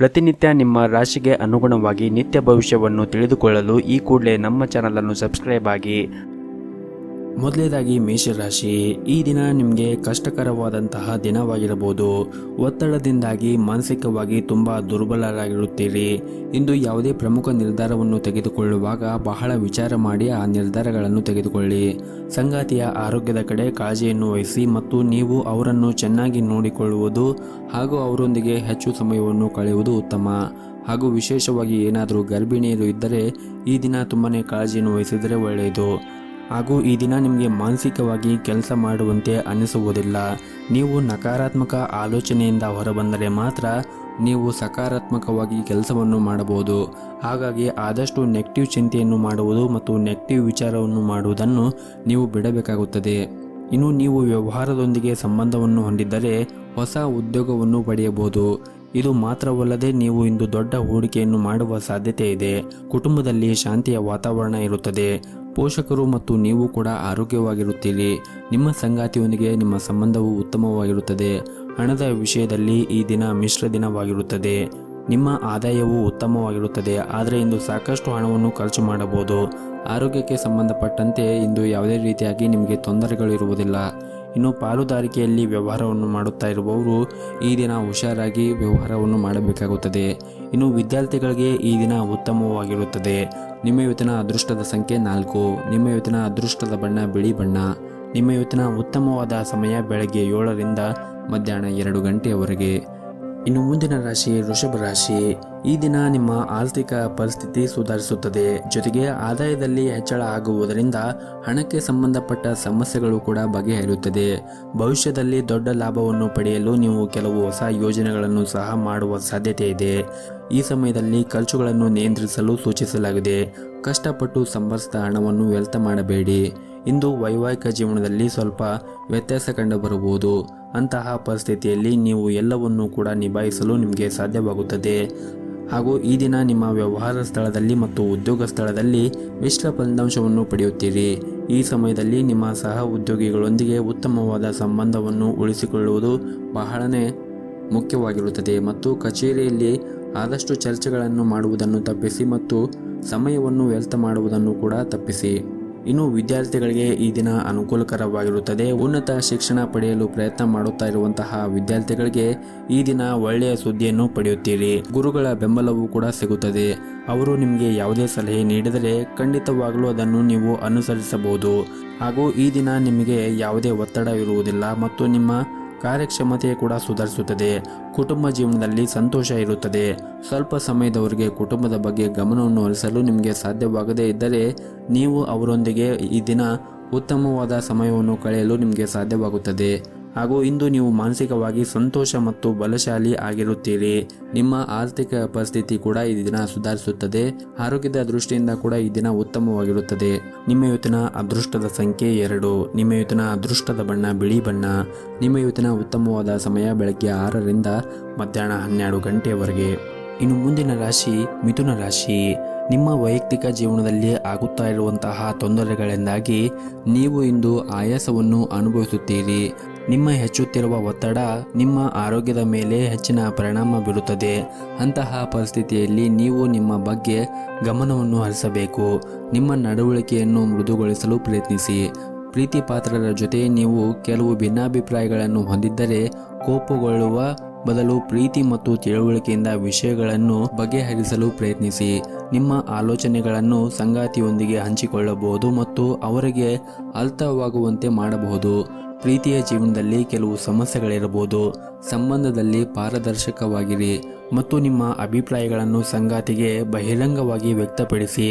ಪ್ರತಿನಿತ್ಯ ನಿಮ್ಮ ರಾಶಿಗೆ ಅನುಗುಣವಾಗಿ ನಿತ್ಯ ಭವಿಷ್ಯವನ್ನು ತಿಳಿದುಕೊಳ್ಳಲು ಈ ಕೂಡಲೇ ನಮ್ಮ ಚಾನಲನ್ನು ಸಬ್ಸ್ಕ್ರೈಬ್ ಆಗಿ. ಮೊದಲನೇದಾಗಿ ಮೇಷರಾಶಿ, ಈ ದಿನ ನಿಮಗೆ ಕಷ್ಟಕರವಾದಂತಹ ದಿನವಾಗಿರಬಹುದು. ಒತ್ತಡದಿಂದಾಗಿ ಮಾನಸಿಕವಾಗಿ ತುಂಬ ದುರ್ಬಲರಾಗಿರುತ್ತೀರಿ. ಇಂದು ಯಾವುದೇ ಪ್ರಮುಖ ನಿರ್ಧಾರವನ್ನು ತೆಗೆದುಕೊಳ್ಳುವಾಗ ಬಹಳ ವಿಚಾರ ಮಾಡಿ ಆ ನಿರ್ಧಾರಗಳನ್ನು ತೆಗೆದುಕೊಳ್ಳಿ. ಸಂಗಾತಿಯ ಆರೋಗ್ಯದ ಕಡೆ ಕಾಳಜಿಯನ್ನು ವಹಿಸಿ ಮತ್ತು ನೀವು ಅವರನ್ನು ಚೆನ್ನಾಗಿ ನೋಡಿಕೊಳ್ಳುವುದು ಹಾಗೂ ಅವರೊಂದಿಗೆ ಹೆಚ್ಚು ಸಮಯವನ್ನು ಕಳೆಯುವುದು ಉತ್ತಮ. ಹಾಗೂ ವಿಶೇಷವಾಗಿ ಏನಾದರೂ ಗರ್ಭಿಣಿಯರು ಇದ್ದರೆ ಈ ದಿನ ತುಂಬಾ ಕಾಳಜಿಯನ್ನು ವಹಿಸಿದರೆ ಒಳ್ಳೆಯದು. ಹಾಗೂ ಈ ದಿನ ನಿಮಗೆ ಮಾನಸಿಕವಾಗಿ ಕೆಲಸ ಮಾಡುವಂತೆ ಅನಿಸುವುದಿಲ್ಲ. ನೀವು ನಕಾರಾತ್ಮಕ ಆಲೋಚನೆಯಿಂದ ಹೊರಬಂದರೆ ಮಾತ್ರ ನೀವು ಸಕಾರಾತ್ಮಕವಾಗಿ ಕೆಲಸವನ್ನು ಮಾಡಬಹುದು. ಹಾಗಾಗಿ ಆದಷ್ಟು ನೆಗೆಟಿವ್ ಚಿಂತೆಯನ್ನು ಮಾಡುವುದು ಮತ್ತು ನೆಗೆಟಿವ್ ವಿಚಾರವನ್ನು ಮಾಡುವುದನ್ನು ನೀವು ಬಿಡಬೇಕಾಗುತ್ತದೆ. ಇನ್ನು ನೀವು ವ್ಯವಹಾರದೊಂದಿಗೆ ಸಂಬಂಧವನ್ನು ಹೊಂದಿದ್ದರೆ ಹೊಸ ಉದ್ಯೋಗವನ್ನು ಪಡೆಯಬಹುದು. ಇದು ಮಾತ್ರವಲ್ಲದೆ ನೀವು ಇಂದು ದೊಡ್ಡ ಹೂಡಿಕೆಯನ್ನು ಮಾಡುವ ಸಾಧ್ಯತೆ ಇದೆ. ಕುಟುಂಬದಲ್ಲಿ ಶಾಂತಿಯ ವಾತಾವರಣ ಇರುತ್ತದೆ. ಪೋಷಕರು ಮತ್ತು ನೀವು ಕೂಡ ಆರೋಗ್ಯವಾಗಿರುತ್ತೀರಿ. ನಿಮ್ಮ ಸಂಗಾತಿಯೊಂದಿಗೆ ನಿಮ್ಮ ಸಂಬಂಧವು ಉತ್ತಮವಾಗಿರುತ್ತದೆ. ಹಣದ ವಿಷಯದಲ್ಲಿ ಈ ದಿನ ಮಿಶ್ರ ದಿನವಾಗಿರುತ್ತದೆ. ನಿಮ್ಮ ಆದಾಯವು ಉತ್ತಮವಾಗಿರುತ್ತದೆ, ಆದರೆ ಇಂದು ಸಾಕಷ್ಟು ಹಣವನ್ನು ಖರ್ಚು ಮಾಡಬಹುದು. ಆರೋಗ್ಯಕ್ಕೆ ಸಂಬಂಧಪಟ್ಟಂತೆ ಇಂದು ಯಾವುದೇ ರೀತಿಯಾಗಿ ನಿಮಗೆ ತೊಂದರೆಗಳು ಇರುವುದಿಲ್ಲ. ಇನ್ನು ಪಾಲುದಾರಿಕೆಯಲ್ಲಿ ವ್ಯವಹಾರವನ್ನು ಮಾಡುತ್ತಾ ಇರುವವರು ಈ ದಿನ ಹುಷಾರಾಗಿ ವ್ಯವಹಾರವನ್ನು ಮಾಡಬೇಕಾಗುತ್ತದೆ. ಇನ್ನು ವಿದ್ಯಾರ್ಥಿಗಳಿಗೆ ಈ ದಿನ ಉತ್ತಮವಾಗಿರುತ್ತದೆ. ನಿಮ್ಮ ಇವತ್ತಿನ ಅದೃಷ್ಟದ ಸಂಖ್ಯೆ 4. ನಿಮ್ಮ ಇವತ್ತಿನ ಅದೃಷ್ಟದ ಬಣ್ಣ ಬಿಳಿ ಬಣ್ಣ. ನಿಮ್ಮ ಇವತ್ತಿನ ಉತ್ತಮವಾದ ಸಮಯ ಬೆಳಗ್ಗೆ 7ರಿಂದ ಮಧ್ಯಾಹ್ನ 2 ಗಂಟೆಯವರೆಗೆ. ಇನ್ನು ಮುಂದಿನ ರಾಶಿ ವೃಷಭ ರಾಶಿ. ಈ ದಿನ ನಿಮ್ಮ ಆರ್ಥಿಕ ಪರಿಸ್ಥಿತಿ ಸುಧಾರಿಸುತ್ತದೆ. ಜೊತೆಗೆ ಆದಾಯದಲ್ಲಿ ಹೆಚ್ಚಳ ಆಗುವುದರಿಂದ ಹಣಕ್ಕೆ ಸಂಬಂಧಪಟ್ಟ ಸಮಸ್ಯೆಗಳು ಕೂಡ ಬಗೆಹರಿಯುತ್ತದೆ. ಭವಿಷ್ಯದಲ್ಲಿ ದೊಡ್ಡ ಲಾಭವನ್ನು ಪಡೆಯಲು ನೀವು ಕೆಲವು ಹೊಸ ಯೋಜನೆಗಳನ್ನು ಸಹ ಮಾಡುವ ಸಾಧ್ಯತೆ ಇದೆ. ಈ ಸಮಯದಲ್ಲಿ ಖರ್ಚುಗಳನ್ನು ನಿಯಂತ್ರಿಸಲು ಸೂಚಿಸಲಾಗಿದೆ. ಕಷ್ಟಪಟ್ಟು ಸಂಪಾದಿಸಿದ ಹಣವನ್ನು ವ್ಯರ್ಥ ಮಾಡಬೇಡಿ. ಇಂದು ವೈವಾಹಿಕ ಜೀವನದಲ್ಲಿ ಸ್ವಲ್ಪ ವ್ಯತ್ಯಾಸ ಕಂಡುಬರಬಹುದು. ಅಂತಹ ಪರಿಸ್ಥಿತಿಯಲ್ಲಿ ನೀವು ಎಲ್ಲವನ್ನೂ ಕೂಡ ನಿಭಾಯಿಸಲು ನಿಮಗೆ ಸಾಧ್ಯವಾಗುತ್ತದೆ. ಹಾಗೂ ಈ ದಿನ ನಿಮ್ಮ ವ್ಯವಹಾರ ಸ್ಥಳದಲ್ಲಿ ಮತ್ತು ಉದ್ಯೋಗ ಸ್ಥಳದಲ್ಲಿ ಮಿಶ್ರ ಫಲಿತಾಂಶವನ್ನು ಪಡೆಯುತ್ತೀರಿ. ಈ ಸಮಯದಲ್ಲಿ ನಿಮ್ಮ ಸಹ ಉದ್ಯೋಗಿಗಳೊಂದಿಗೆ ಉತ್ತಮವಾದ ಸಂಬಂಧವನ್ನು ಉಳಿಸಿಕೊಳ್ಳುವುದು ಬಹಳನೇ ಮುಖ್ಯವಾಗಿರುತ್ತದೆ. ಮತ್ತು ಕಚೇರಿಯಲ್ಲಿ ಆದಷ್ಟು ಚರ್ಚೆಗಳನ್ನು ಮಾಡುವುದನ್ನು ತಪ್ಪಿಸಿ ಮತ್ತು ಸಮಯವನ್ನು ವ್ಯರ್ಥ ಮಾಡುವುದನ್ನು ಕೂಡ ತಪ್ಪಿಸಿ. ಇನ್ನು ವಿದ್ಯಾರ್ಥಿಗಳಿಗೆ ಈ ದಿನ ಅನುಕೂಲಕರವಾಗಿರುತ್ತದೆ. ಉನ್ನತ ಶಿಕ್ಷಣ ಪಡೆಯಲು ಪ್ರಯತ್ನ ಮಾಡುತ್ತಾ ಇರುವಂತಹ ವಿದ್ಯಾರ್ಥಿಗಳಿಗೆ ಈ ದಿನ ಒಳ್ಳೆಯ ಸುದ್ದಿಯನ್ನು ಪಡೆಯುತ್ತೀರಿ. ಗುರುಗಳ ಬೆಂಬಲವೂ ಕೂಡ ಸಿಗುತ್ತದೆ. ಅವರು ನಿಮಗೆ ಯಾವುದೇ ಸಲಹೆ ನೀಡಿದರೆ ಖಂಡಿತವಾಗಲೂ ಅದನ್ನು ನೀವು ಅನುಸರಿಸಬಹುದು. ಹಾಗೂ ಈ ದಿನ ನಿಮಗೆ ಯಾವುದೇ ಒತ್ತಡ ಇರುವುದಿಲ್ಲ ಮತ್ತು ನಿಮ್ಮ ಕಾರ್ಯಕ್ಷಮತೆ ಕೂಡ ಸುಧಾರಿಸುತ್ತದೆ. ಕುಟುಂಬ ಜೀವನದಲ್ಲಿ ಸಂತೋಷ ಇರುತ್ತದೆ. ಸ್ವಲ್ಪ ಸಮಯದವರೆಗೆ ಕುಟುಂಬದ ಬಗ್ಗೆ ಗಮನವನ್ನು ಹರಿಸಲು ನಿಮಗೆ ಸಾಧ್ಯವಾಗದೇ ಇದ್ದರೆ ನೀವು ಅವರೊಂದಿಗೆ ಈ ದಿನ ಉತ್ತಮವಾದ ಸಮಯವನ್ನು ಕಳೆಯಲು ನಿಮಗೆ ಸಾಧ್ಯವಾಗುತ್ತದೆ. ಹಾಗೂ ಇಂದು ನೀವು ಮಾನಸಿಕವಾಗಿ ಸಂತೋಷ ಮತ್ತು ಬಲಶಾಲಿ ಆಗಿರುತ್ತೀರಿ. ನಿಮ್ಮ ಆರ್ಥಿಕ ಪರಿಸ್ಥಿತಿ ಕೂಡ ಈ ದಿನ ಸುಧಾರಿಸುತ್ತದೆ. ಆರೋಗ್ಯದ ದೃಷ್ಟಿಯಿಂದ ಕೂಡ ಈ ದಿನ ಉತ್ತಮವಾಗಿರುತ್ತದೆ. ನಿಮ್ಮ ಇವತ್ತಿನ ಅದೃಷ್ಟದ ಸಂಖ್ಯೆ 2. ನಿಮ್ಮ ಇವತ್ತಿನ ಅದೃಷ್ಟದ ಬಣ್ಣ ಬಿಳಿ ಬಣ್ಣ. ನಿಮ್ಮ ಇವತ್ತಿನ ಉತ್ತಮವಾದ ಸಮಯ ಬೆಳಗ್ಗೆ 6ರಿಂದ ಮಧ್ಯಾಹ್ನ 12 ಗಂಟೆಯವರೆಗೆ. ಇನ್ನು ಮುಂದಿನ ರಾಶಿ ಮಿಥುನ ರಾಶಿ. ನಿಮ್ಮ ವೈಯಕ್ತಿಕ ಜೀವನದಲ್ಲಿ ಆಗುತ್ತಾ ಇರುವಂತಹ ತೊಂದರೆಗಳಿಂದಾಗಿ ನೀವು ಇಂದು ಆಯಾಸವನ್ನು ಅನುಭವಿಸುತ್ತೀರಿ. ನಿಮ್ಮ ಹೆಚ್ಚುತ್ತಿರುವ ಒತ್ತಡ ನಿಮ್ಮ ಆರೋಗ್ಯದ ಮೇಲೆ ಹೆಚ್ಚಿನ ಪರಿಣಾಮ ಬೀರುತ್ತದೆ. ಅಂತಹ ಪರಿಸ್ಥಿತಿಯಲ್ಲಿ ನೀವು ನಿಮ್ಮ ಬಗ್ಗೆ ಗಮನವನ್ನು ಹರಿಸಬೇಕು. ನಿಮ್ಮ ನಡವಳಿಕೆಯನ್ನು ಮೃದುಗೊಳಿಸಲು ಪ್ರಯತ್ನಿಸಿ. ಪ್ರೀತಿ ಪಾತ್ರರ ಜೊತೆ ನೀವು ಕೆಲವು ಭಿನ್ನಾಭಿಪ್ರಾಯಗಳನ್ನು ಹೊಂದಿದ್ದರೆ ಕೋಪಗೊಳ್ಳುವ ಬದಲು ಪ್ರೀತಿ ಮತ್ತು ತಿಳುವಳಿಕೆಯಿಂದ ವಿಷಯಗಳನ್ನು ಬಗೆಹರಿಸಲು ಪ್ರಯತ್ನಿಸಿ. ನಿಮ್ಮ ಆಲೋಚನೆಗಳನ್ನು ಸಂಗಾತಿಯೊಂದಿಗೆ ಹಂಚಿಕೊಳ್ಳಬಹುದು ಮತ್ತು ಅವರಿಗೆ ಅರ್ಥವಾಗುವಂತೆ ಮಾಡಬಹುದು. ಪ್ರೀತಿಯ ಜೀವನದಲ್ಲಿ ಕೆಲವು ಸಮಸ್ಯೆಗಳಿರಬಹುದು. ಸಂಬಂಧದಲ್ಲಿ ಪಾರದರ್ಶಕವಾಗಿರಿ ಮತ್ತು ನಿಮ್ಮ ಅಭಿಪ್ರಾಯಗಳನ್ನು ಸಂಗಾತಿಗೆ ಬಹಿರಂಗವಾಗಿ ವ್ಯಕ್ತಪಡಿಸಿ.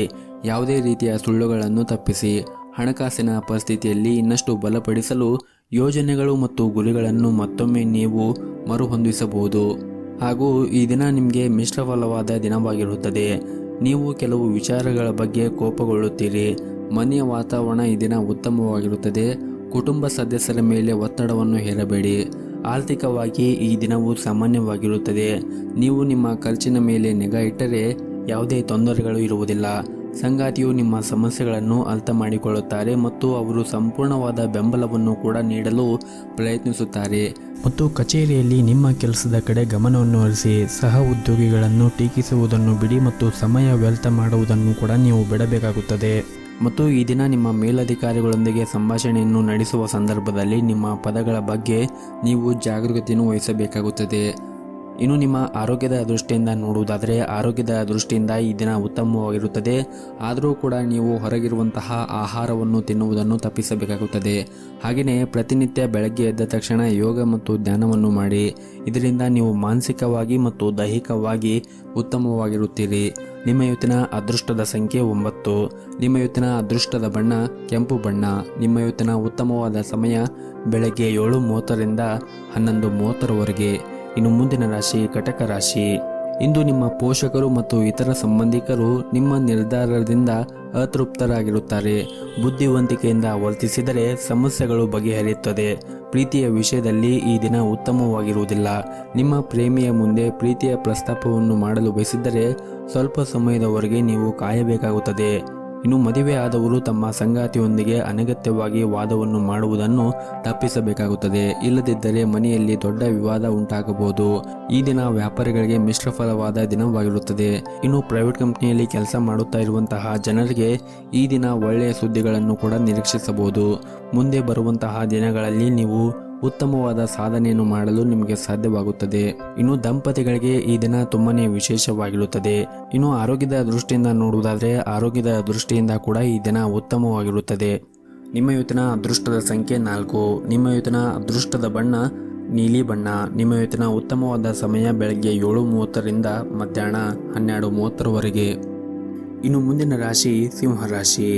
ಯಾವುದೇ ರೀತಿಯ ಸುಳ್ಳುಗಳನ್ನು ತಪ್ಪಿಸಿ. ಹಣಕಾಸಿನ ಪರಿಸ್ಥಿತಿಯಲ್ಲಿ ಇನ್ನಷ್ಟು ಬಲಪಡಿಸಲು ಯೋಜನೆಗಳು ಮತ್ತು ಗುರಿಗಳನ್ನು ಮತ್ತೊಮ್ಮೆ ನೀವು ಮರುಹೊಂದಿಸಬಹುದು. ಹಾಗೂ ಈ ದಿನ ನಿಮಗೆ ಮಿಶ್ರಫಲವಾದ ದಿನವಾಗಿರುತ್ತದೆ. ನೀವು ಕೆಲವು ವಿಚಾರಗಳ ಬಗ್ಗೆ ಕೋಪಗೊಳ್ಳುತ್ತೀರಿ. ಮನೆಯ ವಾತಾವರಣ ಈ ದಿನ ಉತ್ತಮವಾಗಿರುತ್ತದೆ. ಕುಟುಂಬ ಸದಸ್ಯರ ಮೇಲೆ ಒತ್ತಡವನ್ನು ಹೇರಬೇಡಿ. ಆರ್ಥಿಕವಾಗಿ ಈ ದಿನವು ಸಾಮಾನ್ಯವಾಗಿರುತ್ತದೆ. ನೀವು ನಿಮ್ಮ ಖರ್ಚಿನ ಮೇಲೆ ನಿಗಾ ಇಟ್ಟರೆ ಯಾವುದೇ ತೊಂದರೆಗಳು ಇರುವುದಿಲ್ಲ. ಸಂಗಾತಿಯು ನಿಮ್ಮ ಸಮಸ್ಯೆಗಳನ್ನು ಅರ್ಥ ಮಾಡಿಕೊಳ್ಳುತ್ತಾರೆ ಮತ್ತು ಅವರು ಸಂಪೂರ್ಣವಾದ ಬೆಂಬಲವನ್ನು ಕೂಡ ನೀಡಲು ಪ್ರಯತ್ನಿಸುತ್ತಾರೆ. ಮತ್ತು ಕಚೇರಿಯಲ್ಲಿ ನಿಮ್ಮ ಕೆಲಸದ ಕಡೆ ಗಮನವನ್ನು ಹರಿಸಿ. ಸಹ ಉದ್ಯೋಗಿಗಳನ್ನು ಟೀಕಿಸುವುದನ್ನು ಬಿಡಿ ಮತ್ತು ಸಮಯ ವ್ಯರ್ಥ ಮಾಡುವುದನ್ನು ಕೂಡ ನೀವು ಬಿಡಬೇಕಾಗುತ್ತದೆ. ಮತ್ತು ಈ ದಿನ ನಿಮ್ಮ ಮೇಲಧಿಕಾರಿಗಳೊಂದಿಗೆ ಸಂಭಾಷಣೆಯನ್ನು ನಡೆಸುವ ಸಂದರ್ಭದಲ್ಲಿ ನಿಮ್ಮ ಪದಗಳ ಬಗ್ಗೆ ನೀವು ಜಾಗರೂಕತೆಯನ್ನು ವಹಿಸಬೇಕಾಗುತ್ತದೆ. ಇನ್ನು ನಿಮ್ಮ ಆರೋಗ್ಯದ ದೃಷ್ಟಿಯಿಂದ ನೋಡುವುದಾದರೆ ಆರೋಗ್ಯದ ದೃಷ್ಟಿಯಿಂದ ಈ ದಿನ ಉತ್ತಮವಾಗಿರುತ್ತದೆ. ಆದರೂ ಕೂಡ ನೀವು ಹೊರಗಿರುವಂತಹ ಆಹಾರವನ್ನು ತಿನ್ನುವುದನ್ನು ತಪ್ಪಿಸಬೇಕಾಗುತ್ತದೆ. ಹಾಗೆಯೇ ಪ್ರತಿನಿತ್ಯ ಬೆಳಗ್ಗೆ ಎದ್ದ ತಕ್ಷಣ ಯೋಗ ಮತ್ತು ಧ್ಯಾನವನ್ನು ಮಾಡಿ. ಇದರಿಂದ ನೀವು ಮಾನಸಿಕವಾಗಿ ಮತ್ತು ದೈಹಿಕವಾಗಿ ಉತ್ತಮವಾಗಿರುತ್ತೀರಿ. ನಿಮ್ಮ ಇವತ್ತಿನ ಅದೃಷ್ಟದ ಸಂಖ್ಯೆ 9. ನಿಮ್ಮ ಇವತ್ತಿನ ಅದೃಷ್ಟದ ಬಣ್ಣ ಕೆಂಪು ಬಣ್ಣ. ನಿಮ್ಮ ಇವತ್ತಿನ ಉತ್ತಮವಾದ ಸಮಯ ಬೆಳಗ್ಗೆ 7:30ರಿಂದ 11:30ರವರೆಗೆ. ಇನ್ನು ಮುಂದಿನ ರಾಶಿ ಕಟಕ ರಾಶಿ. ಇಂದು ನಿಮ್ಮ ಪೋಷಕರು ಮತ್ತು ಇತರ ಸಂಬಂಧಿಕರು ನಿಮ್ಮ ನಿರ್ಧಾರದಿಂದ ಅತೃಪ್ತರಾಗಿರುತ್ತಾರೆ. ಬುದ್ಧಿವಂತಿಕೆಯಿಂದ ವರ್ತಿಸಿದರೆ ಸಮಸ್ಯೆಗಳು ಬಗೆಹರಿಯುತ್ತದೆ. ಪ್ರೀತಿಯ ವಿಷಯದಲ್ಲಿ ಈ ದಿನ ಉತ್ತಮವಾಗಿರುವುದಿಲ್ಲ. ನಿಮ್ಮ ಪ್ರೇಮಿಯ ಮುಂದೆ ಪ್ರೀತಿಯ ಪ್ರಸ್ತಾಪವನ್ನು ಮಾಡಲು ಬಯಸಿದ್ದರೆ ಸ್ವಲ್ಪ ಸಮಯದವರೆಗೆ ನೀವು ಕಾಯಬೇಕಾಗುತ್ತದೆ. ಇನ್ನು ಮದುವೆ ಆದವರು ತಮ್ಮ ಸಂಗಾತಿಯೊಂದಿಗೆ ಅನಗತ್ಯವಾಗಿ ವಾದವನ್ನು ಮಾಡುವುದನ್ನು ತಪ್ಪಿಸಬೇಕಾಗುತ್ತದೆ. ಇಲ್ಲದಿದ್ದರೆ ಮನೆಯಲ್ಲಿ ದೊಡ್ಡ ವಿವಾದ ಉಂಟಾಗಬಹುದು. ಈ ದಿನ ವ್ಯಾಪಾರಿಗಳಿಗೆ ಮಿಶ್ರ ಫಲವಾದ ದಿನವಾಗಿರುತ್ತದೆ. ಇನ್ನು ಪ್ರೈವೇಟ್ ಕಂಪನಿಯಲ್ಲಿ ಕೆಲಸ ಮಾಡುತ್ತಾ ಇರುವಂತಹ ಜನರಿಗೆ ಈ ದಿನ ಒಳ್ಳೆಯ ಸುದ್ದಿಗಳನ್ನು ಕೂಡ ನಿರೀಕ್ಷಿಸಬಹುದು. ಮುಂದೆ ಬರುವಂತಹ ದಿನಗಳಲ್ಲಿ ನೀವು ಉತ್ತಮವಾದ ಸಾಧನೆಯನ್ನು ಮಾಡಲು ನಿಮಗೆ ಸಾಧ್ಯವಾಗುತ್ತದೆ. ಇನ್ನು ದಂಪತಿಗಳಿಗೆ ಈ ದಿನ ತುಂಬಾನೇ ವಿಶೇಷವಾಗಿರುತ್ತದೆ. ಇನ್ನು ಆರೋಗ್ಯದ ದೃಷ್ಟಿಯಿಂದ ನೋಡುವುದಾದರೆ ಆರೋಗ್ಯದ ದೃಷ್ಟಿಯಿಂದ ಕೂಡ ಈ ದಿನ ಉತ್ತಮವಾಗಿರುತ್ತದೆ. ನಿಮ್ಮ ಇವತ್ತಿನ ಅದೃಷ್ಟದ ಸಂಖ್ಯೆ 4. ನಿಮ್ಮ ಇವತ್ತಿನ ಅದೃಷ್ಟದ ಬಣ್ಣ ನೀಲಿ ಬಣ್ಣ. ನಿಮ್ಮ ಇವತ್ತಿನ ಉತ್ತಮವಾದ ಸಮಯ ಬೆಳಗ್ಗೆ 7:30ರಿಂದ ಮಧ್ಯಾಹ್ನ 12:30ರವರೆಗೆ. ಇನ್ನು ಮುಂದಿನ ರಾಶಿ ಸಿಂಹ ರಾಶಿ.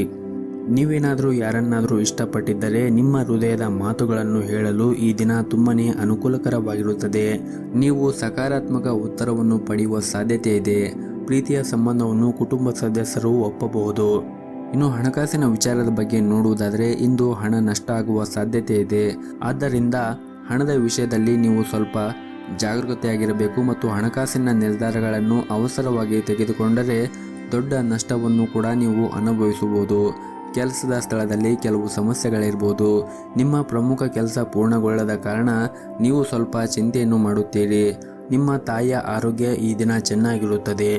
ನೀವೇನಾದರೂ ಯಾರನ್ನಾದರೂ ಇಷ್ಟಪಟ್ಟಿದ್ದರೆ ನಿಮ್ಮ ಹೃದಯದ ಮಾತುಗಳನ್ನು ಹೇಳಲು ಈ ದಿನ ತುಂಬನೇ ಅನುಕೂಲಕರವಾಗಿರುತ್ತದೆ. ನೀವು ಸಕಾರಾತ್ಮಕ ಉತ್ತರವನ್ನು ಪಡೆಯುವ ಸಾಧ್ಯತೆ ಇದೆ. ಪ್ರೀತಿಯ ಸಂಬಂಧವನ್ನು ಕುಟುಂಬ ಸದಸ್ಯರು ಒಪ್ಪಬಹುದು. ಇನ್ನು ಹಣಕಾಸಿನ ವಿಚಾರದ ಬಗ್ಗೆ ನೋಡುವುದಾದರೆ ಇಂದು ಹಣ ನಷ್ಟ ಆಗುವ ಸಾಧ್ಯತೆ ಇದೆ. ಆದ್ದರಿಂದ ಹಣದ ವಿಷಯದಲ್ಲಿ ನೀವು ಸ್ವಲ್ಪ ಜಾಗರೂಕತೆಯಾಗಿರಬೇಕು ಮತ್ತು ಹಣಕಾಸಿನ ನಿರ್ಧಾರಗಳನ್ನು ಅವಸರವಾಗಿ ತೆಗೆದುಕೊಂಡರೆ ದೊಡ್ಡ ನಷ್ಟವನ್ನು ಕೂಡ ನೀವು ಅನುಭವಿಸಬಹುದು. ಕೆಲಸದ ಸ್ಥಳದಲ್ಲಿ ಕೆಲವು ಸಮಸ್ಯೆಗಳಿರ್ಬೋದು. ನಿಮ್ಮ ಪ್ರಮುಖ ಕೆಲಸ ಪೂರ್ಣಗೊಳ್ಳದ ಕಾರಣ ನೀವು ಸ್ವಲ್ಪ ಚಿಂತೆಯನ್ನು ಮಾಡುತ್ತೀರಿ. ನಿಮ್ಮ ತಾಯಿಯ ಆರೋಗ್ಯ ಈ ದಿನ ಚೆನ್ನಾಗಿರುತ್ತದೆ.